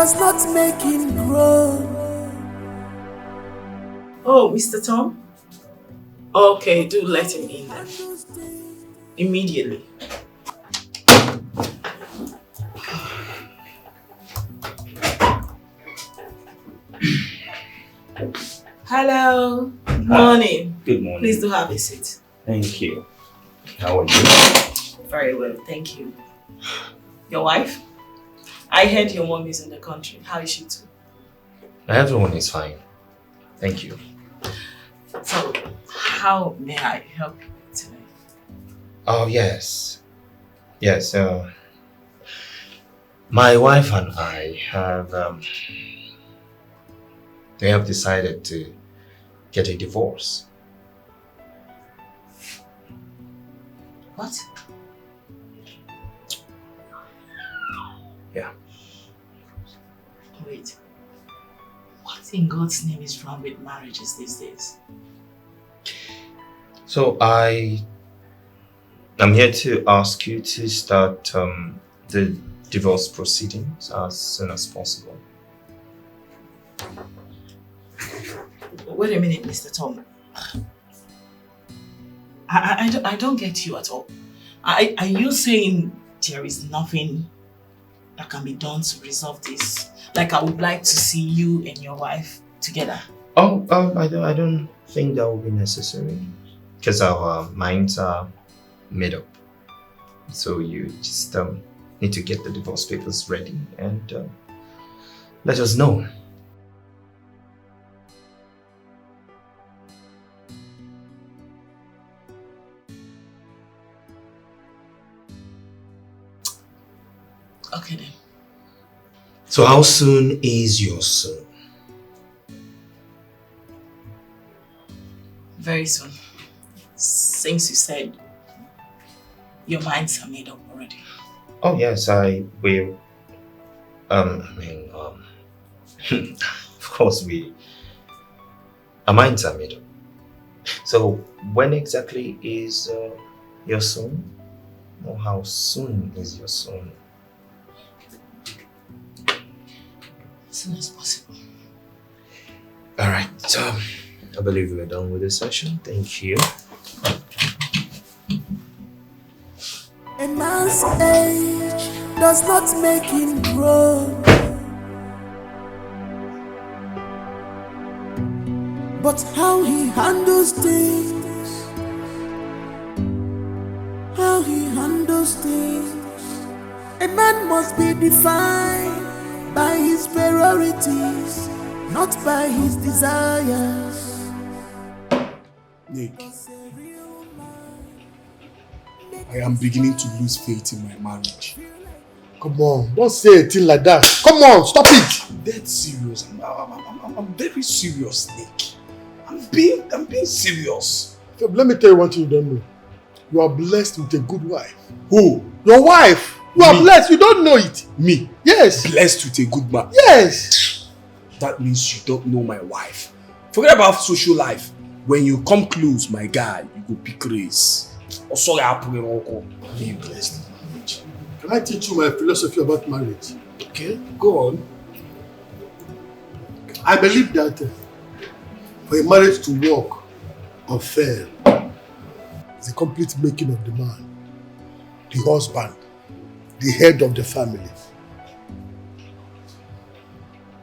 does not make him grow. Oh, Mr. Tom? Okay, do let him in then. Immediately. Hello. Good morning. Good morning. Please do have a seat. Thank you. How are you? Very well, thank you. Your wife? I heard your mom is in the country. How is she too? Everyone is fine. Thank you. So, how may I help you today? Oh, yes. Yes, my wife and I have, we have decided to get a divorce. What? Yeah. Wait. What in God's name is wrong with marriages these days? So I'm here to ask you to start the divorce proceedings as soon as possible. Wait a minute, Mr. Tom. I don't get you at all. Are you saying there is nothing that can be done to resolve this? Like I would like to see you and your wife together. Oh, I don't think that will be necessary because our minds are made up. So you just need to get the divorce papers ready and let us know. Okay then. So how soon is your soon? Very soon. Since you said your minds are made up already. Oh yes, I will. Of course our minds are made up. So when exactly is your soon? Or how soon is your soon? As soon as possible. Alright, so I believe we're done with this session. Thank you. A man's age does not make him grow, but how he handles things, how he handles things. A man must be defined by his priorities, not by his desires. Nick, I am beginning to lose faith in my marriage. Come on, don't say a thing like that. Come on, stop it. I'm dead serious. I'm very serious, Nick. I'm being serious. So let me tell you one thing you don't know. You are blessed with a good wife. Who? Your wife. You are Me. blessed. You don't know it. Me? Yes. Blessed with a good man. Yes. That means you don't know my wife. Forget about social life. When you come close, my guy, you go pick race. Oh, sorry, I'm being blessed in marriage. Can I teach you my philosophy about marriage? Okay, go on. I believe that for a marriage to work or fail, it's a complete making of the man, the husband, the head of the family.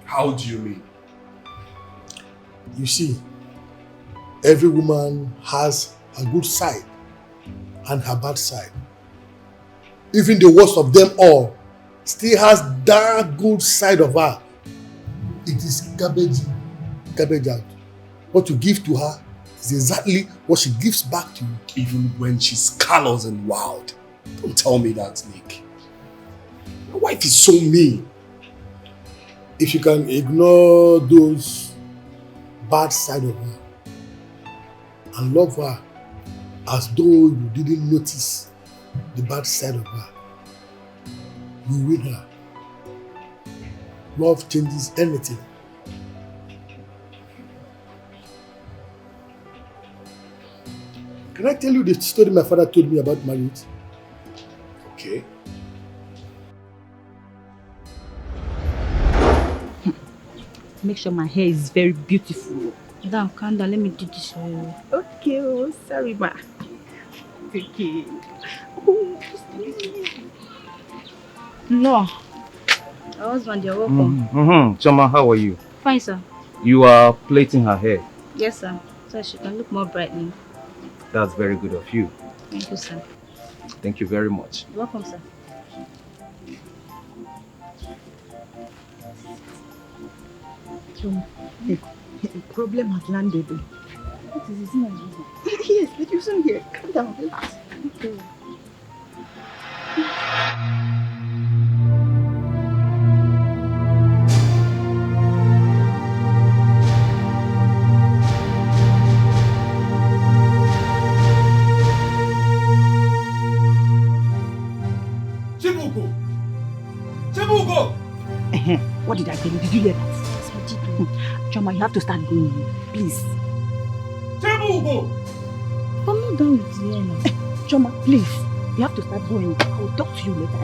How do you mean? You see, every woman has a good side and her bad side. Even the worst of them all still has that good side of her. It is garbage out. What you give to her is exactly what she gives back to you. Even when she's callous and wild. Don't tell me that, Nick. My wife is so mean. If you can ignore those bad side of her and love her as though you didn't notice the bad side of her, you win her. Love changes anything. Can I tell you the story my father told me about marriage? Okay. Make sure my hair is very beautiful. Madam, calm down. Let me do this for you. Okay, oh, sorry, ma. Okay. Oh, No. Your husband, you're welcome. Choma, how are you? Fine, sir. You are plaiting her hair. Yes, sir. So she can look more brightening. That's very good of you. Thank you, sir. Thank you very much. You're welcome, sir. Choma, the problem has landed. What is this? Yes, but you soon here. Calm down, relax. Okay. What did I tell you? Did you hear that? Yes, I did. Choma, you have to start going, please. But I'm not done with the hair now. Choma, please. You have to start going. I will talk to you later.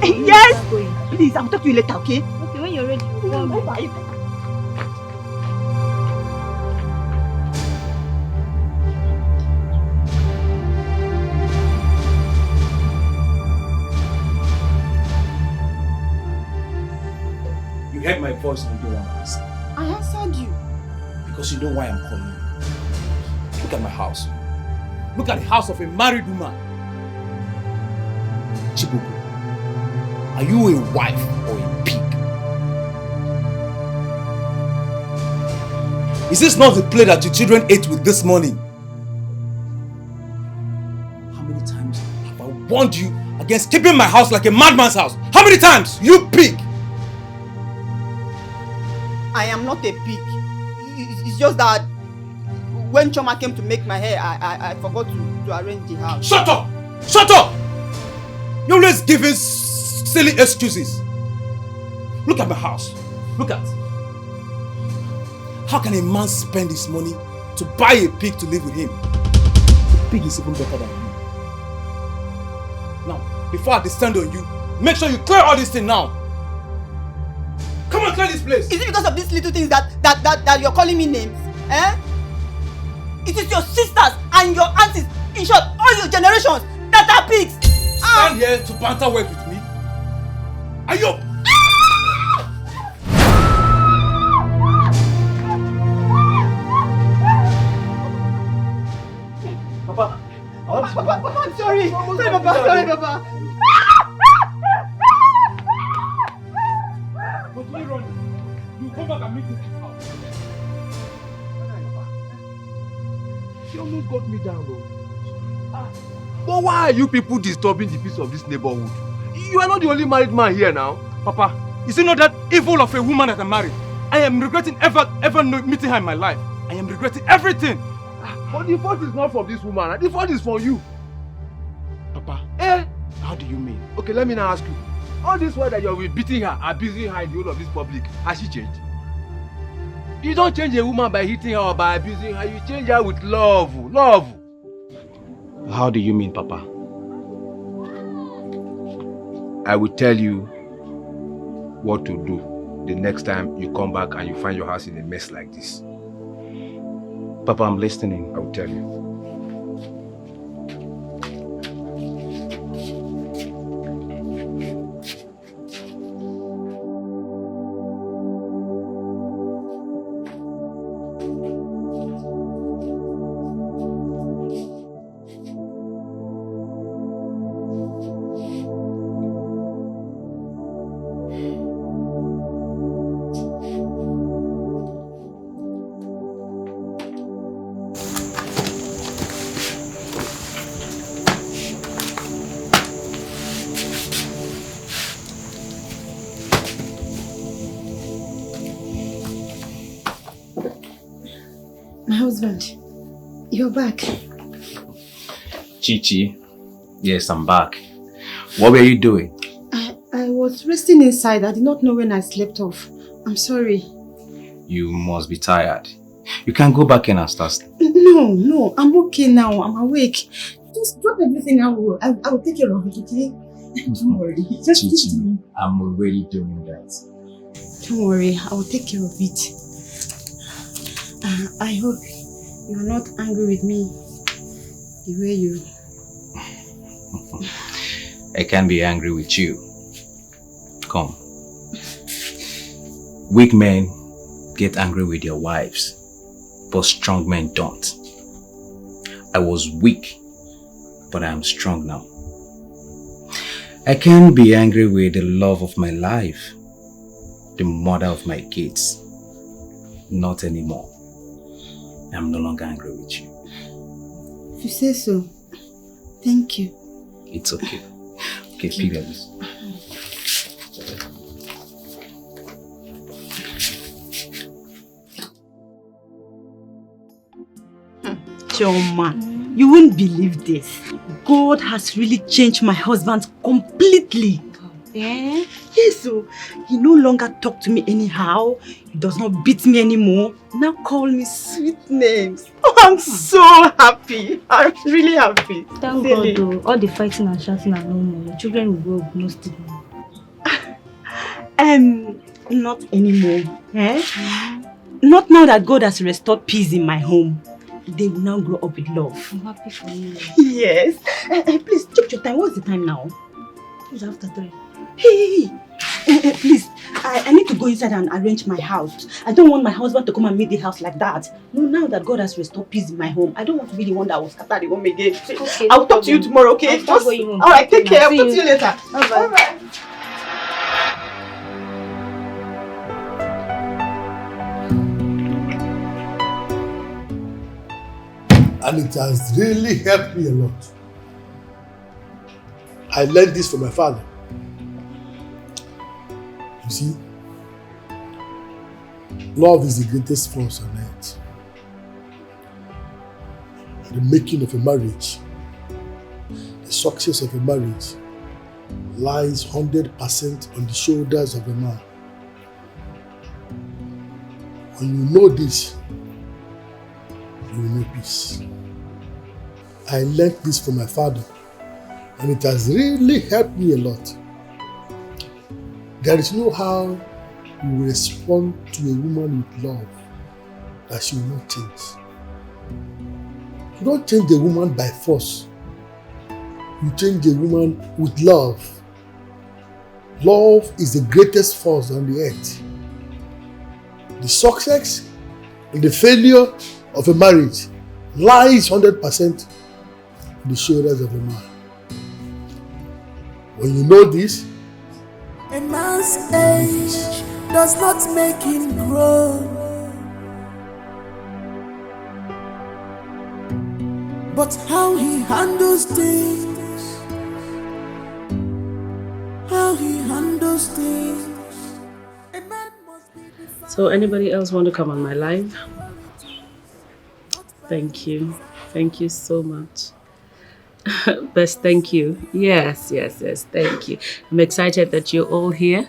When Yes! you start going. Please, I will talk to you later, okay? Okay, when you're ready, you come. Bye. You heard my voice and you don't want to answer. I answered you. Because you know why I'm calling you. Look at my house. Look at the house of a married woman. Chibuku, are you a wife or a pig? Is this not the plate that your children ate with this morning? How many times have I warned you against keeping my house like a madman's house? How many times? You pig! I am not a pig. It's just that when Choma came to make my hair, I forgot to arrange the house. Shut up! Shut up! You're always giving silly excuses. Look at my house. Look at. How can a man spend his money to buy a pig to live with him? The pig is even better than you. Now, before I descend on you, make sure you clear all this thing now. Come on, clear this place. Is it because of these little things that you're calling me names? Eh? It is your sisters and your aunties, in short, all your generations that are pigs. Stand here to banter work with me. Are you? Papa. Papa, I'm sorry. Sorry, Papa. Sorry, Papa. Continue running. You come back and meet me in this house. You almost got me down, bro. But why are you people disturbing the peace of this neighborhood? You are not the only married man here now. Papa, is it not that evil of a woman that I married? I am regretting ever meeting her in my life. I am regretting everything. But the fault is not from this woman. The fault is from you. Papa, how do you mean? Okay, let me now ask you. All this while that you have been beating her, abusing her in the whole of this public, has she changed? You don't change a woman by hitting her or by abusing her. You change her with love. Love. How do you mean, Papa? I will tell you what to do the next time you come back and you find your house in a mess like this. Papa, I'm listening. I will tell you. My husband, you're back. Chichi, yes, I'm back. What were you doing? I was resting inside. I did not know when I slept off. I'm sorry. You must be tired. You can go back in and start. No, I'm okay now. I'm awake. Just drop everything. I will take care of it, okay? Don't worry. Just Chichi, I'm already doing that. Don't worry, I will take care of it. I hope you are not angry with me the way you... I can't be angry with you. Come. Weak men get angry with their wives, but strong men don't. I was weak, but I am strong now. I can't be angry with the love of my life, the mother of my kids. Not anymore. I'm no longer angry with you. If you say so, thank you. It's okay. Okay, pick up this. Choma, you won't believe this. God has really changed my husband completely. Eh? Yes, so he no longer talks to me anyhow. He does not beat me anymore. Now call me sweet names. Oh, I'm so happy. I'm really happy. Thank God though, all the fighting and shouting are no more. Your children will grow up no stigma. Not anymore. Eh? Not now that God has restored peace in my home. They will now grow up with love. I'm happy for you. Yes. Please, check your time. What's the time now? It's after 3. Hey, please, I need to go inside and arrange my house. I don't want my husband to come and meet the house like that. No, now that God has restored peace in my home, I don't want to be the one that will scatter the home again. Okay, I'll talk to you tomorrow, okay? Alright, take care. I'll talk to you later. Bye-bye. And it has really helped me a lot. I learned this from my father. You see, love is the greatest force on earth. The making of a marriage, the success of a marriage lies 100% on the shoulders of a man. When you know this, you will know peace. I learned this from my father, and it has really helped me a lot. There is no how you respond to a woman with love that she will not change. You don't change a woman by force. You change a woman with love. Love is the greatest force on the earth. The success and the failure of a marriage lies 100% on the shoulders of a man. When you know this, a man's age does not make him grow, but how he handles things, how he handles things. A man must be defined. So anybody else want to come on my live? Thank you. Thank you so much. Best, thank you. Yes, thank you. I'm excited that you're all here.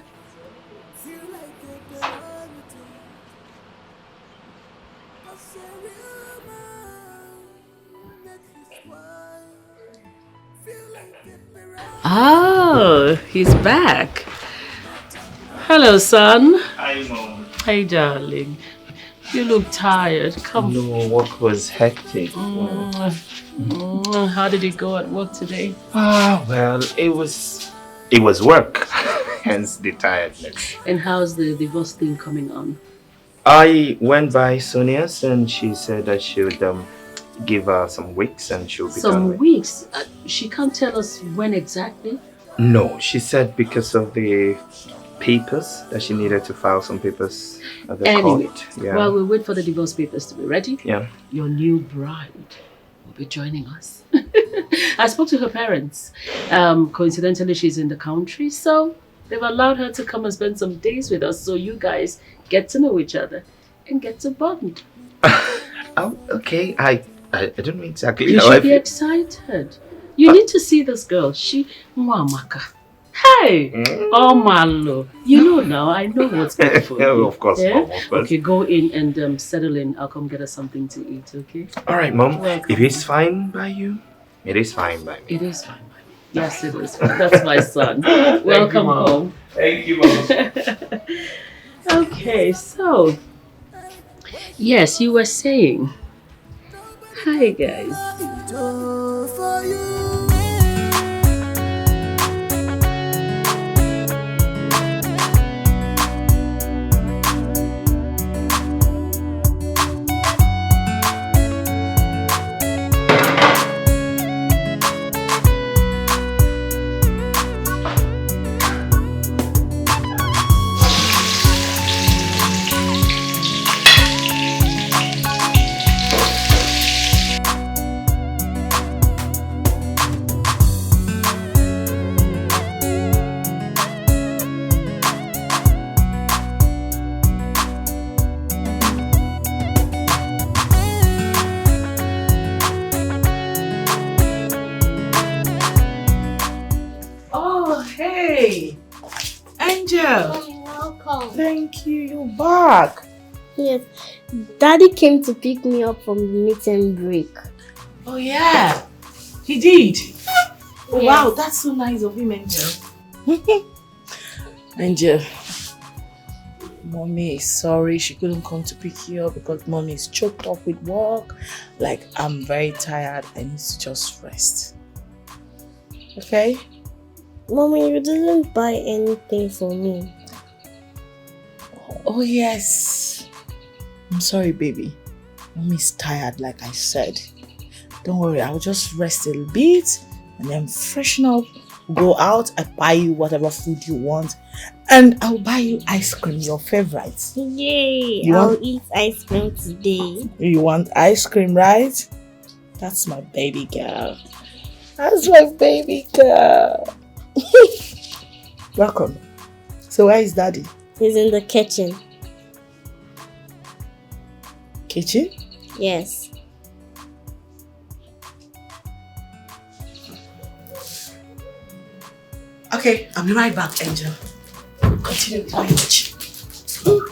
Oh, he's back. Hello, son. Hi, Mom. Hey, darling. You look tired. Come. No, work was hectic. How did it go at work today? Well, it was work, hence the tiredness. And how's the divorce thing coming on? I went by Sonia's and she said that she would give her some weeks and she'll be done. Some weeks? She can't tell us when exactly? No, she said because of the papers that she needed to file some papers at the court. Yeah. While we wait for the divorce papers to be ready, yeah, your new bride will be joining us. I spoke to her parents. Coincidentally, she's in the country, so they've allowed her to come and spend some days with us so you guys get to know each other and get to bond. Oh, okay. I don't know exactly you how should be excited. You need to see this girl. She Mwamaka. Hey! Oh, Malo. You know now, I know what's good for you. Of course, yeah? Mom, of course. Okay, go in and settle in. I'll come get us something to eat, okay? Alright, Mom. Welcome. If it's fine by you, it is fine by me. It is fine by me. Yes, it is fine. That's my son. Welcome home. Thank you, Mom. Okay, so yes, you were saying. Hi guys. For you. Oh, hey, Angel. Welcome. Thank you. You're back. Yes, Daddy came to pick me up from the meeting break. Oh yeah, he did. Oh, Yes. wow, that's so nice of him, Angel. Angel, Mommy is sorry she couldn't come to pick you up because Mommy is choked up with work. Like, I'm very tired. I need to just rest. Okay? Mommy, you didn't buy anything for me. Oh yes. I'm sorry, baby. Mommy's tired, like I said. Don't worry, I'll just rest a little bit and then freshen up, go out, I buy you whatever food you want, and I'll buy you ice cream, your favorite. Yay! I'll eat ice cream today. You want ice cream, right? That's my baby girl. That's my baby girl. Welcome. So where is Daddy? He's in the kitchen. Kitchen? Yes. Okay, I'll be right back, Angel. Continue with my watch. Sorry.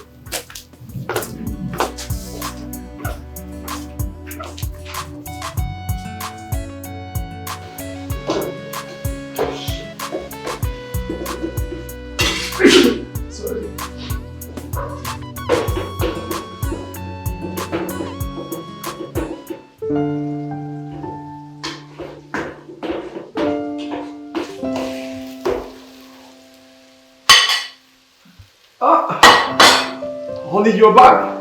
Honey, you're back.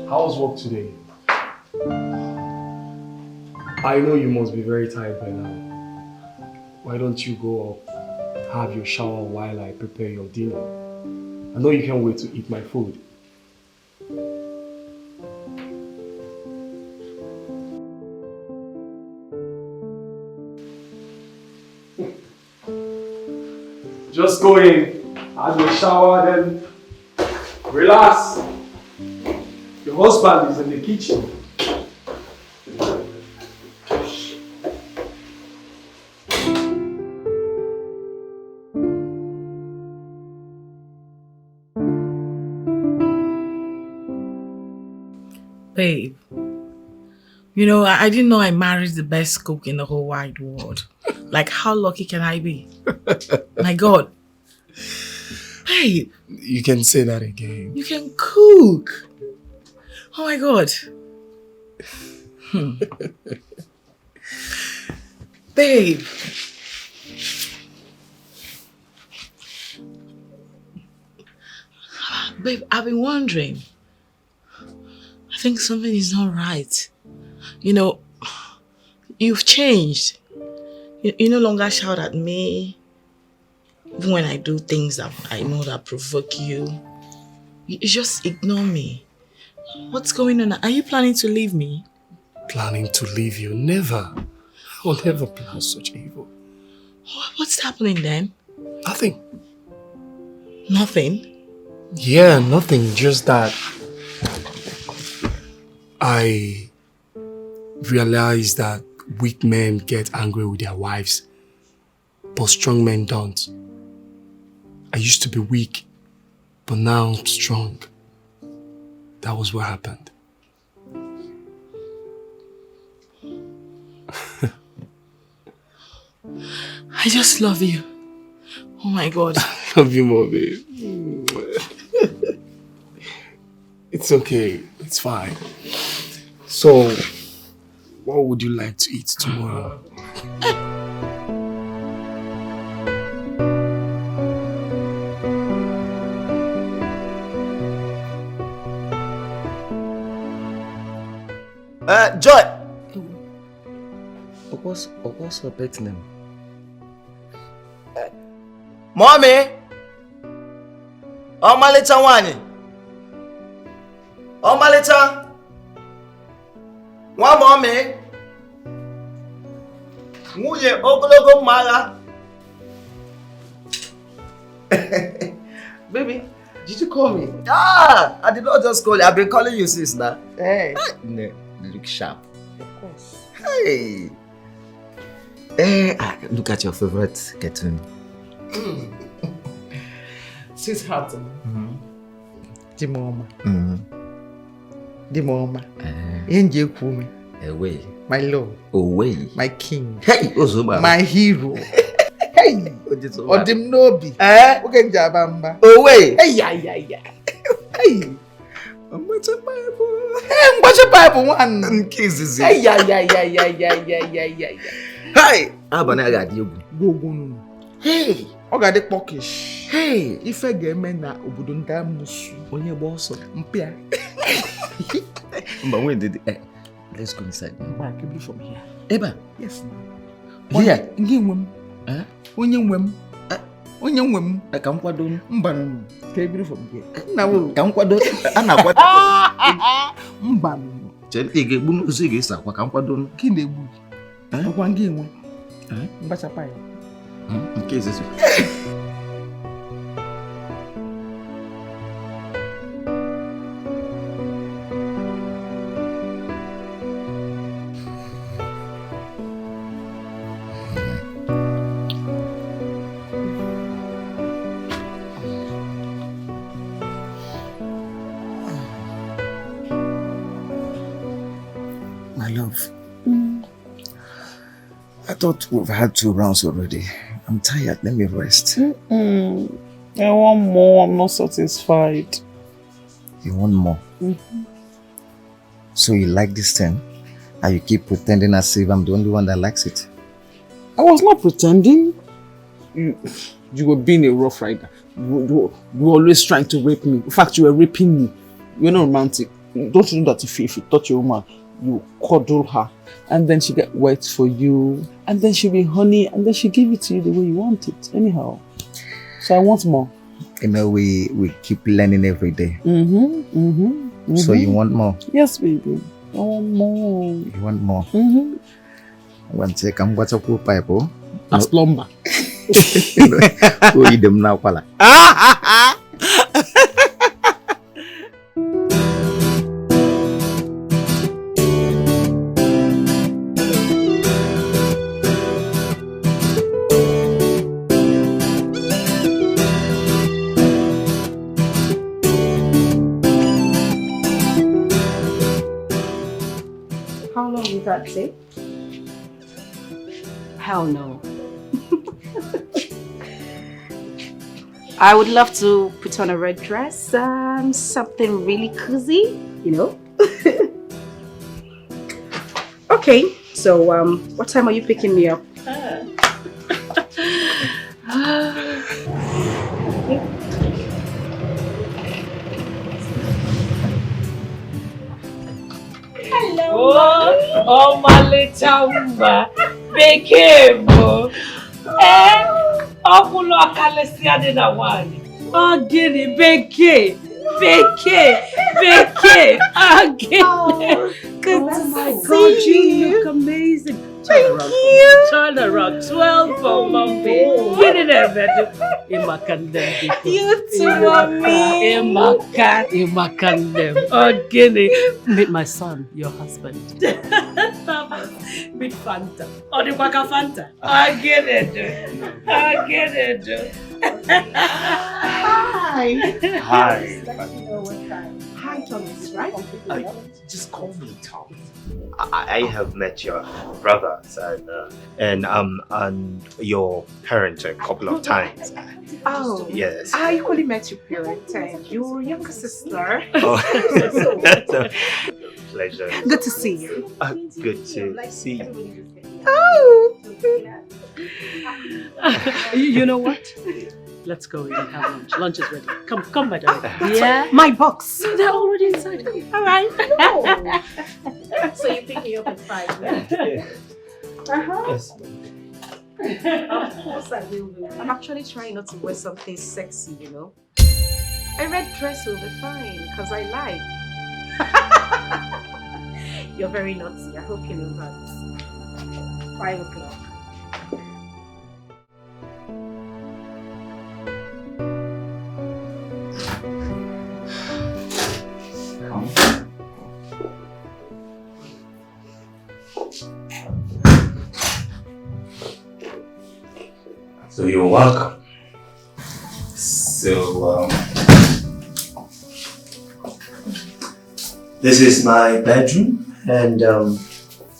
How was work today? I know you must be very tired by now. Why don't you go up, have your shower while I prepare your dinner? I know you can't wait to eat my food. Just go in, have your shower, then relax. Your husband is in the kitchen. Babe, you know, I didn't know I married the best cook in the whole wide world. Like, how lucky can I be? My God. Babe. You can say that again. You can cook. Oh my God. Babe. Babe, I've been wondering. I think something is not right. You know, you've changed. You no longer shout at me. Even when I do things that I know that provoke you. You just ignore me. What's going on? Are you planning to leave me? Planning to leave you? Never. I will never plan such evil. What's happening then? Nothing. Nothing? Yeah, nothing. Just that I realized that weak men get angry with their wives, but strong men don't. I used to be weak, but now I'm strong. That was what happened. I just love you. Oh my God. I love you more, babe. It's okay. It's fine. So, what would you like to eat tomorrow? Joy! What's her pet name? Mommy! Ọmalịcha nwanyị! Ọmalịcha! Nwa mommy! Nwunye ogologo mma agha! Baby, did you call me? I did not just call you. I've been calling you since now. Hey. Look sharp. Of course. Hey. Look at your favorite cartoon. Sweetheart. The mama. The mama. Angel Kumi. Away. My love. Away. My king. Hey, Ozuma. My hero. Hey. Odimnobi. Okay, Jabamba. Away. Hey, yeah. Hey. What's a Bible? Hey, what's a Bible? One kisses. Hey, yeah. Hey. Abana you. Go. Hey. Oga de pokish. Hey. If I get men na obudunta musu. Onye boss. Mpia. But when did let's go inside. Back from here. Eba. Yes. Here. Ngwem. Onye nwem. Onye nwem. Ka nkwado mbanu. Ka ebiri from here. Na wo. Ka nkwado ana kwado. Mbanu. Chete ge bunu uzi ge sa kwa ka nkwado ki na egbu. Okwa nge enwe. Mbacha pai. Nke ezezu. My love. I thought we've had 2 rounds already. I'm tired. Let me rest. I want more. I'm not satisfied. You want more? So you like this thing? And you keep pretending as if I'm the only one that likes it? I was not pretending. You were being a rough rider. You were always trying to rape me. In fact, you were raping me. You're not romantic. Don't you know that if you touch a woman, you cuddle her, and then she get wet for you, and then she'll be honey, and then she give it to you the way you want it. Anyhow, so I want more. You know, we keep learning every day. So you want more? Yes, baby. I want more. You want more? One second, what's up with pipe? As plumber. Who eat them now, pala? How long will that take? Hell no. I would love to put on a red dress, something really cozy, you know. Okay, so what time are you picking me up? Oh, my little umba, bekebo. Okulo akalesia de na wani. Oh, gini, beke. Good to see you. You look amazing. Turn around. 12 for mommy. Get it there, baby. You too, mommy. Oh, Guinea. Meet my son, your husband. Meet Fanta. Oh, the Waka Fanta. I get it. Hi. Hi. Hi, Thomas, right? Just call me Tom. I have met your brothers and your parents a couple of times. Oh, Yes. I equally met your parents and your younger sister. Oh, that's a pleasure. Good to see you. Good to see you. Oh! You know what? Let's go in and have lunch. Lunch is ready. Come, my darling. Yeah? My box. They're already inside. All right. So you pick me up at 5, Yeah. Uh-huh. Yes. Of course I will. I'm actually trying not to wear something sexy, you know. A red dress will be fine, because I like. You're very naughty. I hope you know that. 5 o'clock. So you're welcome. So this is my bedroom, and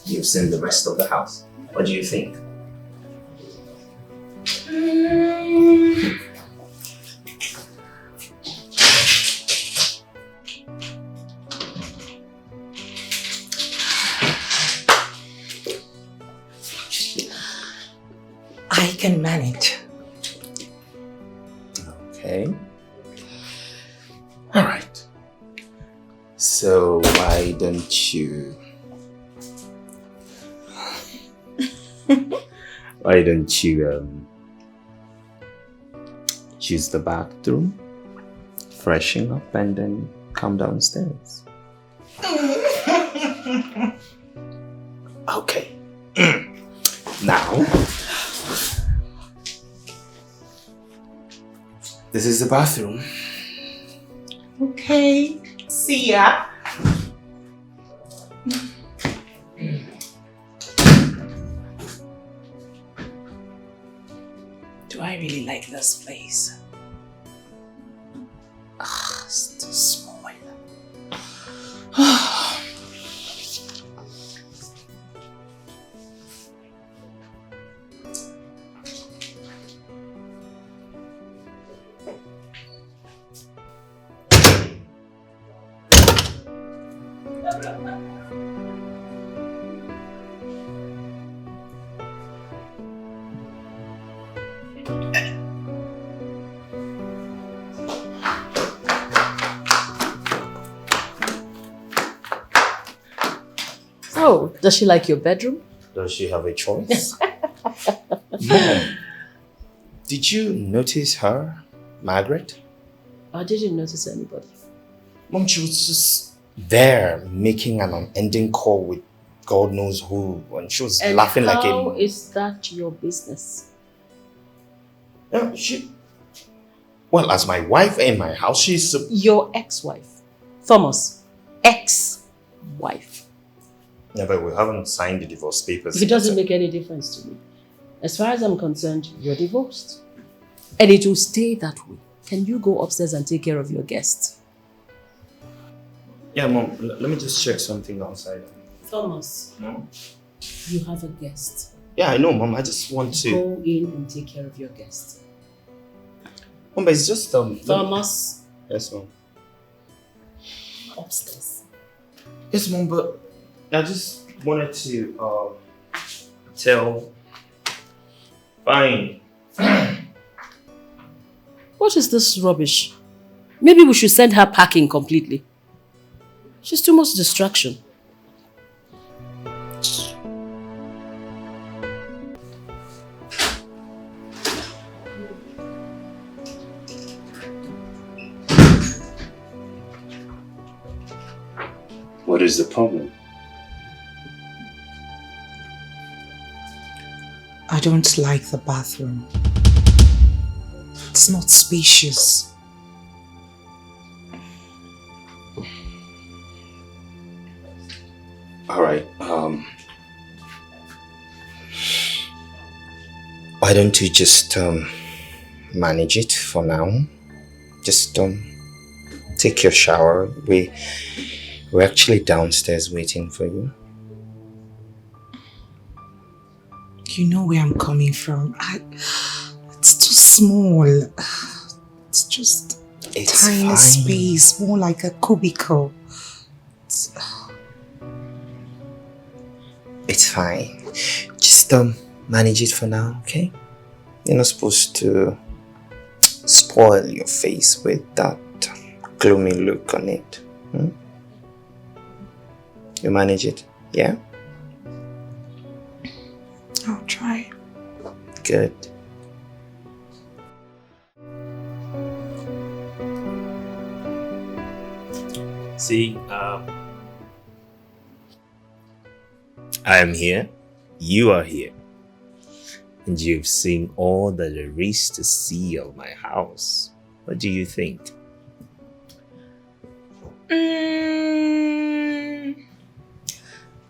you've seen the rest of the house. What do you think? I can manage. Okay. All right. So why don't you use the bathroom, freshen up, and then come downstairs? Okay. Now, this is the bathroom. Okay. See ya. Do I really like this place? It's too small. Oh, does she like your bedroom? Does she have a choice? Mom, did you notice her, Margaret? I didn't notice anybody. Mom, she was just there making an unending call with God knows who, and she was laughing like a... How is that your business? No, well, as my wife in my house, she's... Your ex-wife. Thomas. Ex-wife. Yeah, but we haven't signed the divorce papers. It doesn't make any difference to me. As far as I'm concerned, you're divorced. And it will stay that way. Can you go upstairs and take care of your guests? Yeah, Mom, let me just check something outside. Thomas. No? You have a guest. Yeah, I know, Mom. I just want to... Go in and take care of your guest. Mom, but it's just... Thomas. Yes, Mom. Upstairs. Yes, Mom, but I just wanted to tell... Fine. What is this rubbish? Maybe we should send her packing completely. She's too much distraction. What is the problem? I don't like the bathroom. It's not spacious. All right. Why don't you just manage it for now? Just take your shower. We're actually downstairs waiting for you. You know where I'm coming from. It's too small. It's just a tiny fine. space, more like a cubicle. It's fine. Just manage it for now, okay? You're not supposed to spoil your face with that gloomy look on it. You manage it, yeah? I'll try. Good. See, I am here, you are here, and you've seen all that there is to see of my house. What do you think?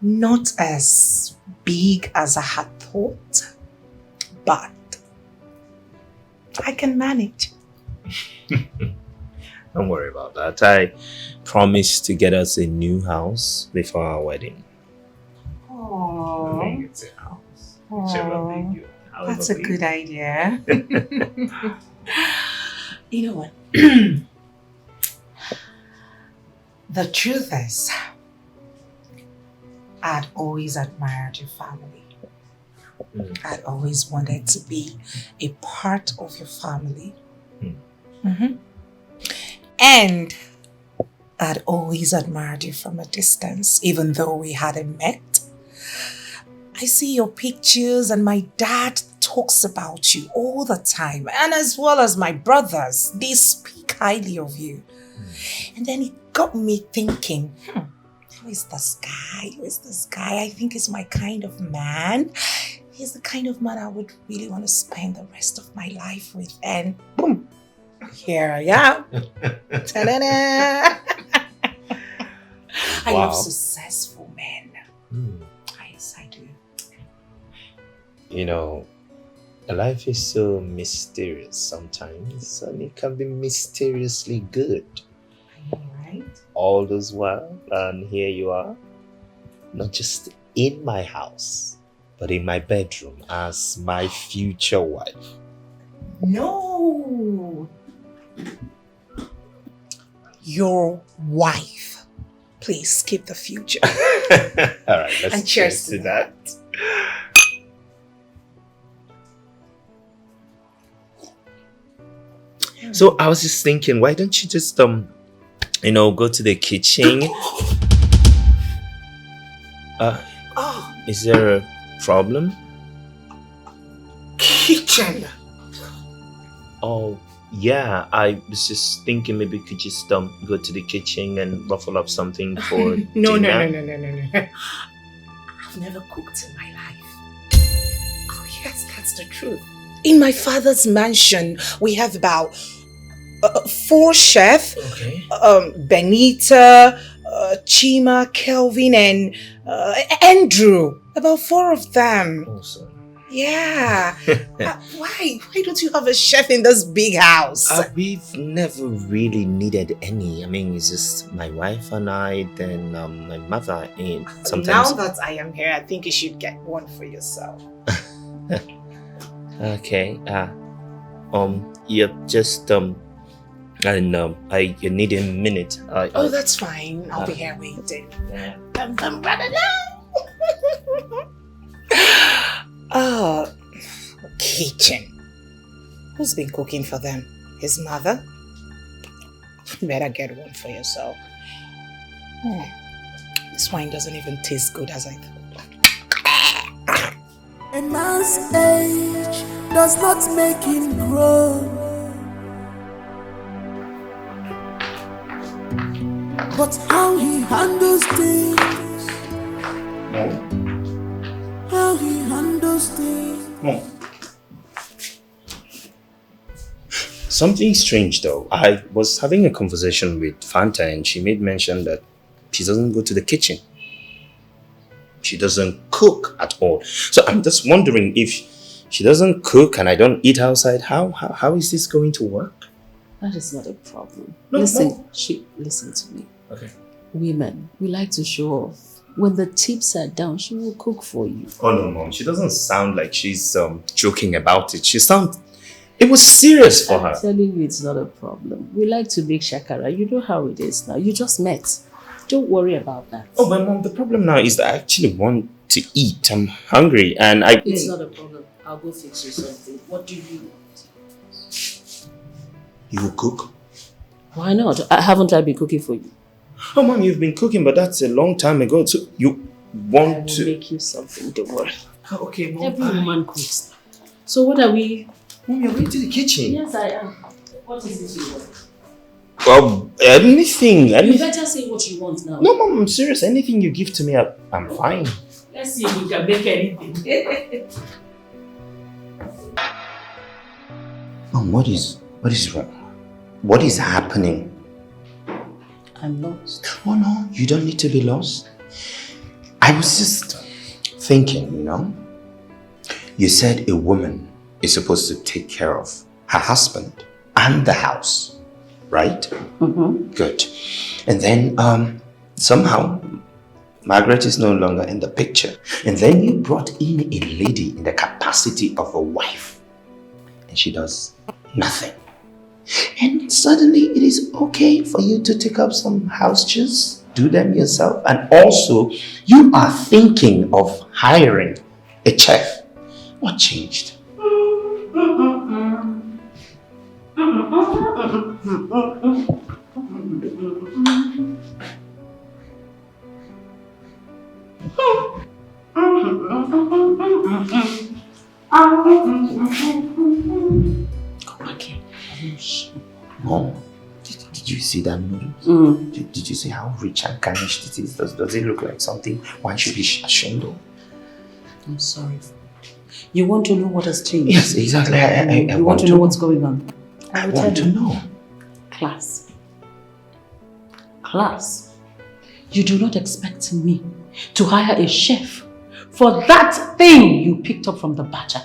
Not as big as I had thought, but I can manage. Don't worry about that. I promised to get us a new house before our wedding. Oh, I think it's a house. that's a good idea. You know what? The truth is, I'd always admired your family. I'd always wanted to be a part of your family. And I'd always admired you from a distance, even though we hadn't met. I see your pictures and my dad talks about you all the time, and as well as my brothers, they speak highly of you. And then it got me thinking, who is this guy? Who is this guy? I think he's my kind of man. He's the kind of man I would really want to spend the rest of my life with. And boom, here I am. Ta-da-da. I love successful men. Yes, I do. You know, life is so mysterious sometimes, and it can be mysteriously good. I know, right? All those while, and here you are, not just in my house, but in my bedroom as my future wife. No! Your wife. Please skip the future. All right, let's and cheers to that. So I was just thinking, why don't you just go to the kitchen? Is there a problem? Kitchen. Oh yeah, I was just thinking maybe we could just go to the kitchen and ruffle up something for No. dinner. I've never cooked in my life. Oh yes, that's the truth. In my father's mansion, we have about 4 chefs. Okay. Benita, Chima, Kelvin, and Andrew. About 4 of them. Awesome. Yeah. Why don't you have a chef in this big house? We've never really needed any. I mean, it's just my wife and I, then my mother, and sometimes. Now that I am here, I think you should get one for yourself. Okay. Just you need a minute. Oh, that's fine. I'll be here waiting. Yeah. Oh, kitchen. Who's been cooking for them? His mother? Better get one for yourself. This wine doesn't even taste good as I thought. A man's age does not make him grow, but how he handles things. How he handles things. Something strange though. I was having a conversation with Fanta and she made mention that she doesn't go to the kitchen. She doesn't cook at all. So I'm just wondering, if she doesn't cook and I don't eat outside, how is this going to work? That is not a problem. No, listen, Mom. listen to me. Okay. Women, we like to show off. When the tips are down, she will cook for you. Oh no, Mom. She doesn't sound like she's joking about it. It was serious for her. I'm telling you, it's not a problem. We like to make shakara. You know how it is now. You just met. Don't worry about that. Oh, but Mom, the problem now is that I actually want to eat. I'm hungry and It's not a problem. I'll go fix you something. What do you want? You will cook? Why not? Haven't I been cooking for you? Oh, Mom, you've been cooking, but that's a long time ago. So you want to... make you something, don't worry. Oh, okay, Mom. Every woman cooks. So what are we... Mom, you're going to the kitchen. Yes, I am. What is it you want? Well, anything. You better say what you want now. No, Mom, I'm serious. Anything you give to me, I'm fine. Let's see if we can make anything. Mom, what is wrong? What is happening? I'm lost. Oh no, you don't need to be lost. I was just thinking, You said a woman is supposed to take care of her husband and the house, right? Mm-hmm. Good. And then somehow Margaret is no longer in the picture. And then you brought in a lady in the capacity of a wife. And she does nothing. And suddenly it is okay for you to take up some house chores, do them yourself. And also, you are thinking of hiring a chef. What changed? Okay. Mom, did you see that noodles? Did you see how rich and garnished it is? Does it look like something one should be ashamed of? I'm sorry. You want to know what has changed? Yes, exactly. I you want to know what's going on? I want to know. Class. You do not expect me to hire a chef for that thing you picked up from the batter.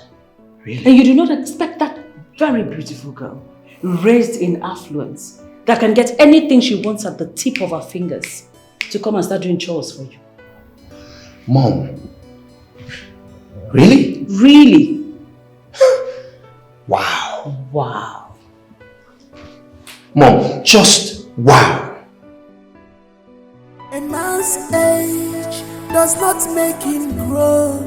Really? And you do not expect that very beautiful girl, raised in affluence, that can get anything she wants at the tip of her fingers, to come and start doing chores for you. Mom. Really? Really. Wow. Wow. Mom, just wow. A man's age does not make him grow,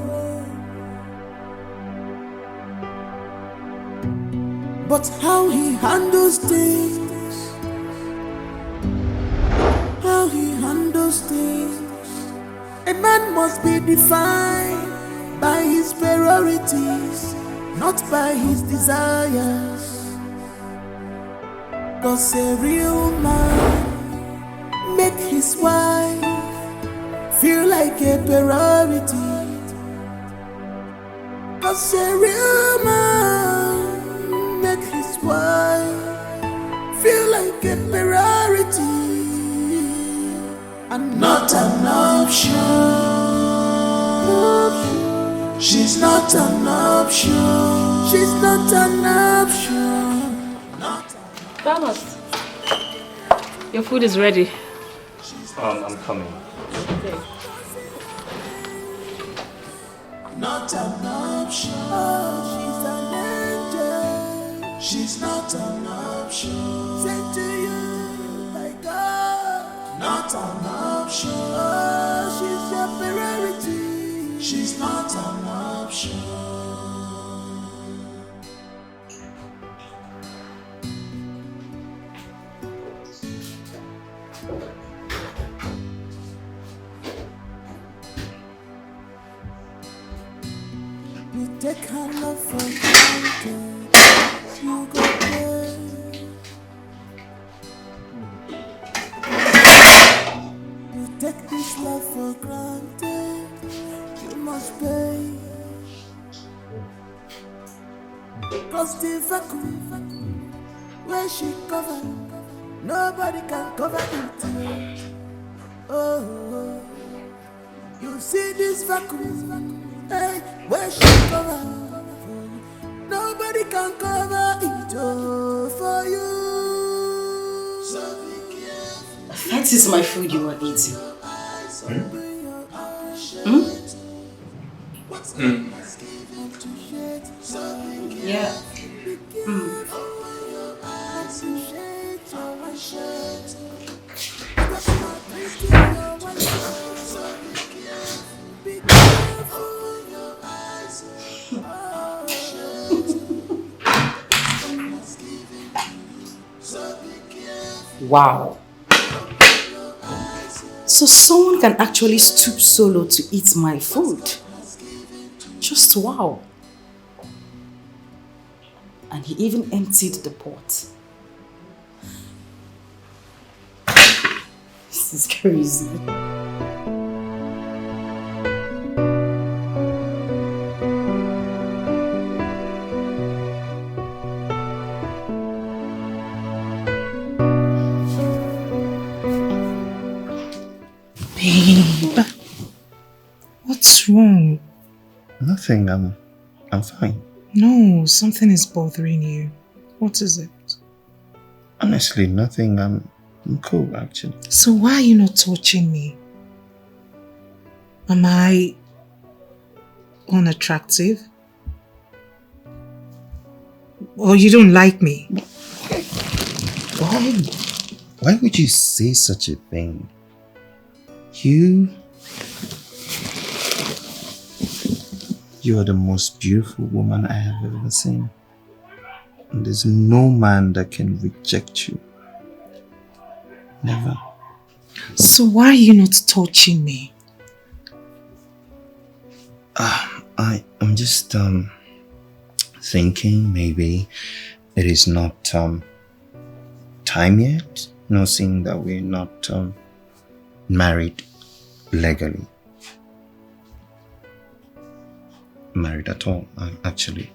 but how he handles things, A man must be defined by his priorities, not by his desires. 'Cause a real man make his wife feel like a priority. 'Cause a real man make his wife feel like a priority and not an option. She's not an option. She's not an option. Thomas, your food is ready. I'm coming. Okay. Not an option. She's an angel. She's not an option. Sent to you by God. Not an option. She's your priority. She's not an option. You take her love for granted. You go there. You take this love for granted. You must pay. 'Cause the vacuum where she covered, nobody can cover it. Oh, you see this vacuum. Hey, where she cover, nobody can cover it all for you. That is my food you are eating. Yeah. Wow. So someone can actually stoop solo to eat my food. Just wow. And he even emptied the pot. This is crazy. Babe, what's wrong? Nothing. I'm fine. No, something is bothering you. What is it? Honestly, nothing. I'm cool, actually. So why are you not touching me? Am I unattractive? Or you don't like me? Why would you say such a thing? You are the most beautiful woman I have ever seen. And there's no man that can reject you. Never. So why are you not touching me? I'm just thinking maybe it is not time yet. No, seeing that we're not married legally. Married at all, actually.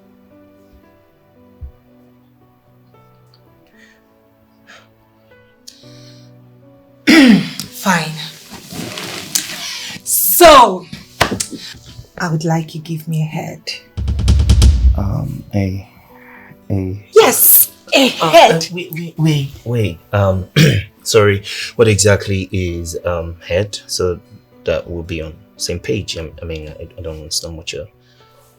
Fine. So, I would like you to give me a head. Yes, a head. Wait. Sorry. What exactly is head? So that we'll be on same page. I mean, I don't understand what you're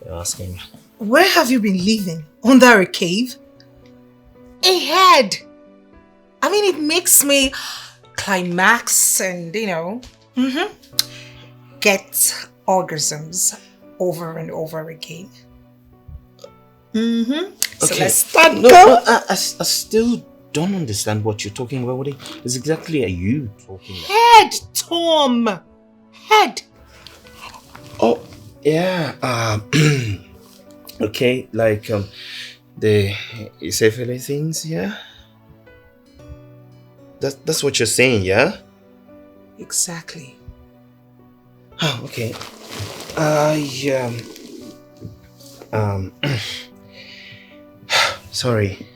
asking. Where have you been living? Under a cave? A head. I mean, it makes me climax and, get orgasms over and over again. So Okay. let's start. No, I still don't understand what you're talking about. What is exactly are you talking about? Head, Tom. Head. Oh, yeah. Okay, like the safely things, yeah. That's what you're saying, yeah. Exactly. Oh, okay. Sorry.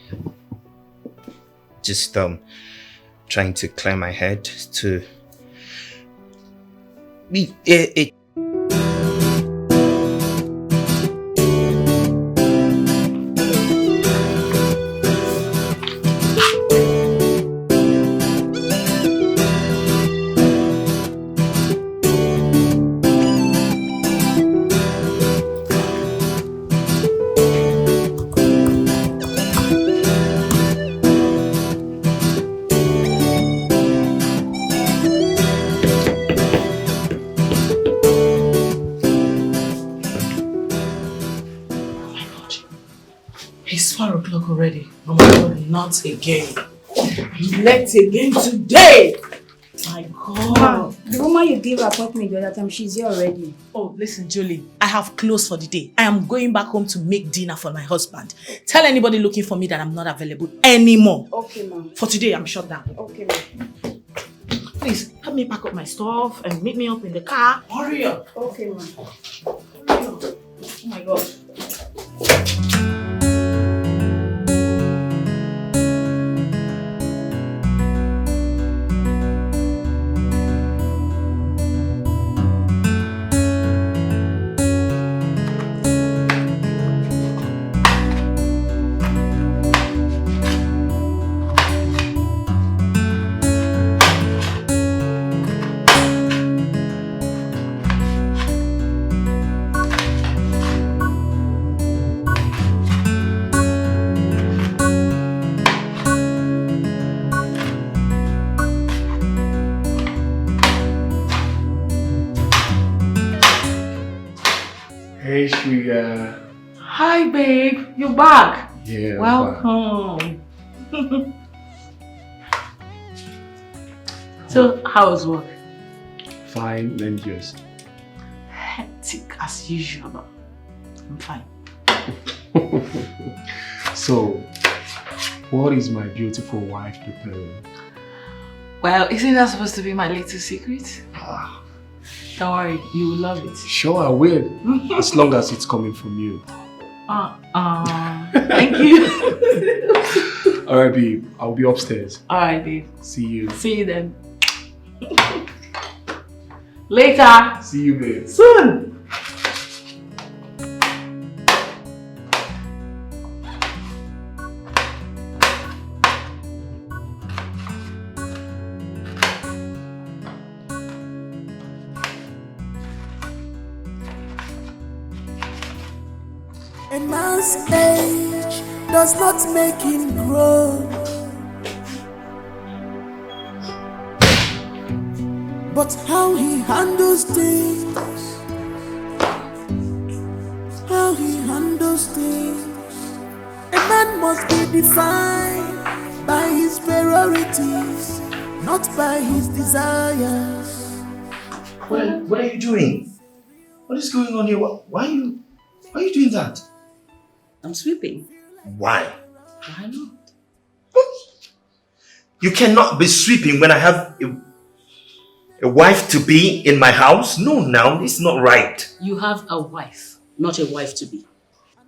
Just trying to clear my head to it. It's 4 o'clock already. Oh my God, not again. Not again today. My God. The woman you gave appointment the other time, she's here already. Oh, listen, Julie. I have closed for the day. I am going back home to make dinner for my husband. Tell anybody looking for me that I'm not available anymore. Okay, ma'am. For today, I'm shut down. Okay, ma'am. Please, help me pack up my stuff and meet me up in the car. Hurry up. Okay, ma'am. Hurry up. Oh my God. Hey, sugar. Hi, babe. You're back. Yeah. Welcome. So, how was work? Fine, and yours? Hectic as usual, but I'm fine. So, what is my beautiful wife preparing? Well, isn't that supposed to be my little secret? Don't worry, you will love it. Sure, I will. As long as it's coming from you. Thank you. Alright, babe. I'll be upstairs. Alright, babe. See you. See you then. Later. See you, babe. Soon. A man's age does not make him grow, but how he handles things, how he handles things. A man must be defined by his priorities, not by his desires. Well, what are you doing? What is going on here? Why are you doing that? I'm sweeping. Why? Why not? You cannot be sweeping when I have a wife to be in my house. No, now it's not right. You have a wife, not a wife to be.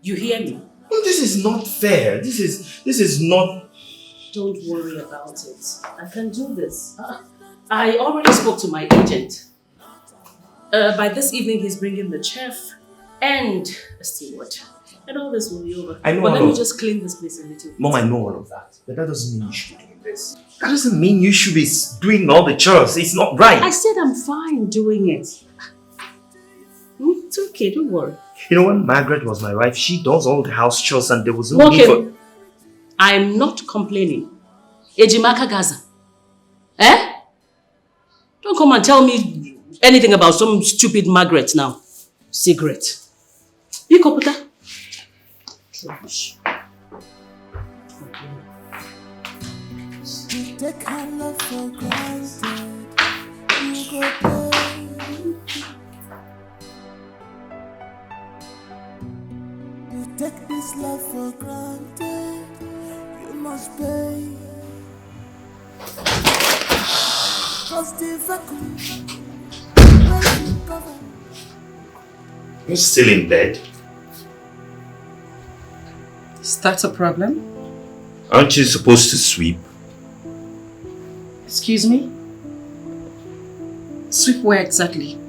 You hear me? No, this is not fair. This is not. Don't worry about it. I can do this. I already spoke to my agent. By this evening, he's bringing the chef and a steward. And all this will be over. I know. But let me just clean this place a little bit. Mom, I know all of that. But that doesn't mean you should be doing this. That doesn't mean you should be doing all the chores. It's not right. I said I'm fine doing it. It's okay, don't worry. You know, when Margaret was my wife, she does all the house chores and there was no need for... I'm not complaining. Ejimaka Gaza. Eh? Don't come and tell me anything about some stupid Margaret now. Cigarette. Pick up with that. Trash. You take her love for granted. You go pay. You take this love for granted. You must pay. Cause the vacuum will cover. You're still in bed? Is that a problem? Aren't you supposed to sweep? Excuse me? Sweep where exactly?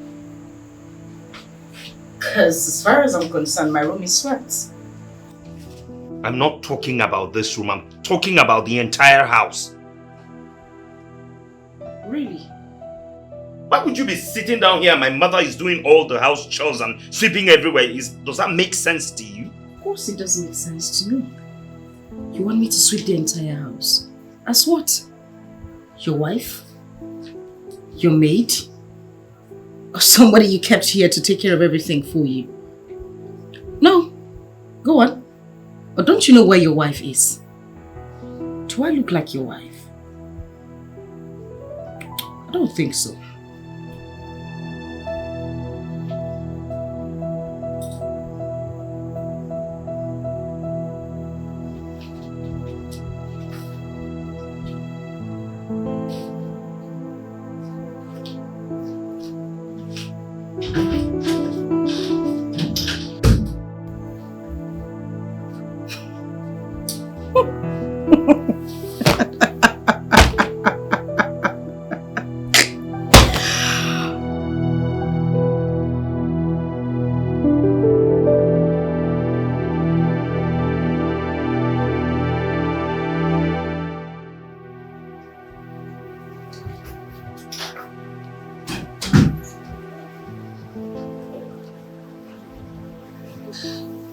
Because as far as I'm concerned, my room is swept. I'm not talking about this room. I'm talking about the entire house. Really? Why would you be sitting down here and my mother is doing all the house chores and sweeping everywhere? Does that make sense to you? Of course it doesn't make sense to me. You want me to sweep the entire house? As what? Your wife? Your maid? Or somebody you kept here to take care of everything for you? No. Go on. Or don't you know where your wife is? Do I look like your wife? I don't think so.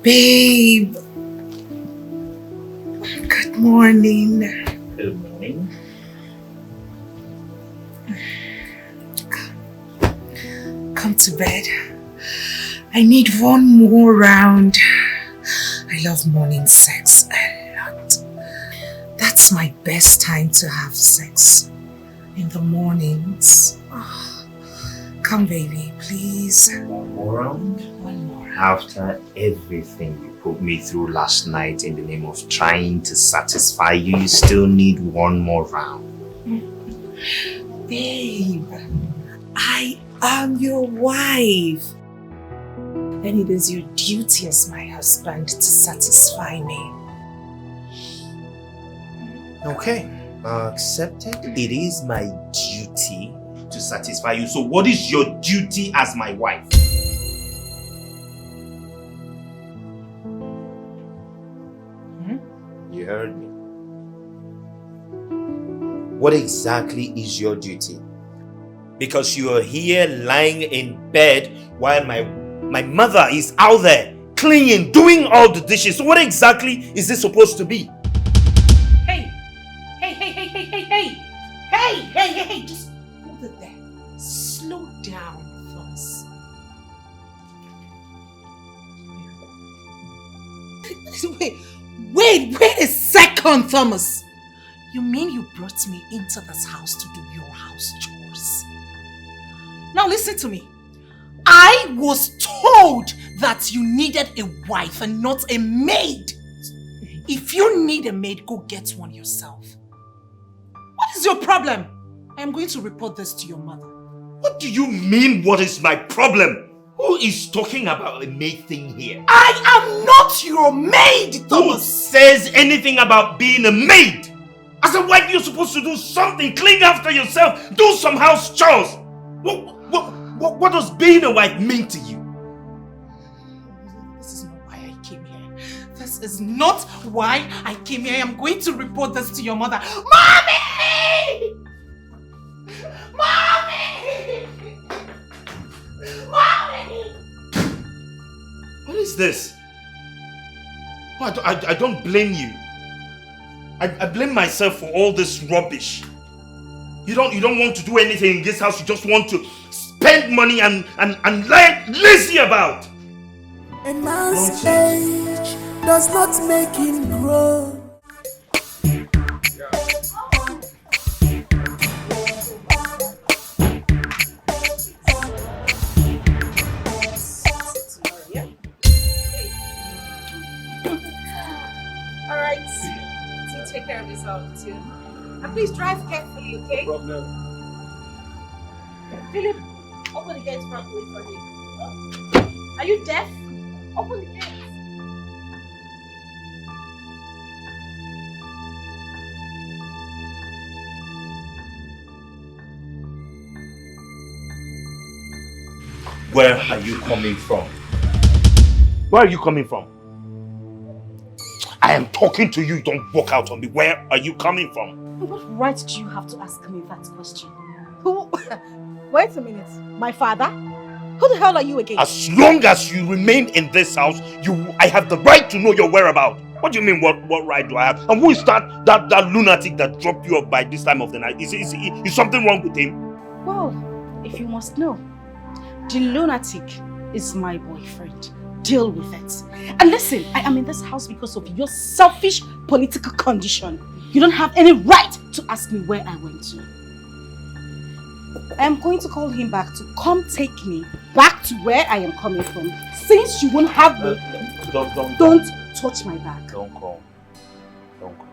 Babe. Good morning. Good morning. Come to bed. I need one more round. I love morning sex a lot. That's my best time to have sex. In the mornings. Oh, come baby, please. One more round? One more round. After everything you put me through last night in the name of trying to satisfy you, you still need one more round. Babe, I am your wife. And it is your duty as my husband to satisfy me. Okay, accepted. It is my duty to satisfy you. So what is your duty as my wife? You heard me. What exactly is your duty? Because you are here lying in bed while my mother is out there cleaning, doing all the dishes. So what exactly is this supposed to be? Hey, just hold it there. Slow down, Thomas. Wait a second, Thomas. You mean you brought me into this house to do your house chores? Now listen to me. I was told that you needed a wife and not a maid. If you need a maid, go get one yourself. What is your problem? I am going to report this to your mother. What do you mean, what is my problem? Who is talking about a maid thing here? I am not your maid, Thomas! Who says anything about being a maid? As a wife, you're supposed to do something, clean after yourself, do some house chores. What does being a wife mean to you? This is not why I came here. This is not why I came here. I am going to report this to your mother. Mommy! Mommy! Mommy! What is this? Oh, I don't blame you. I blame myself for all this rubbish. You don't want to do anything in this house. You just want to spend money and lie lazy about. A man's age does not make him grow. Alright, so take care of yourself too. And please drive carefully, okay? No problem. Philip, open the gates properly for me. Are you deaf? Open the gates. Where are you coming from? Where are you coming from? I am talking to you, don't walk out on me. Where are you coming from? What right do you have to ask me that question? Who? Wait a minute. My father? Who the hell are you again? As long as you remain in this house, I have the right to know your whereabouts. What do you mean, what right do I have? And who is that lunatic that dropped you off by this time of the night? Is something wrong with him? Well, if you must know, the lunatic is my boyfriend. Deal with it. And listen, I am in this house because of your selfish political condition. You don't have any right to ask me where I went to. I am going to call him back to come take me back to where I am coming from. Since you won't have me, don't touch my bag. Don't call. Don't call.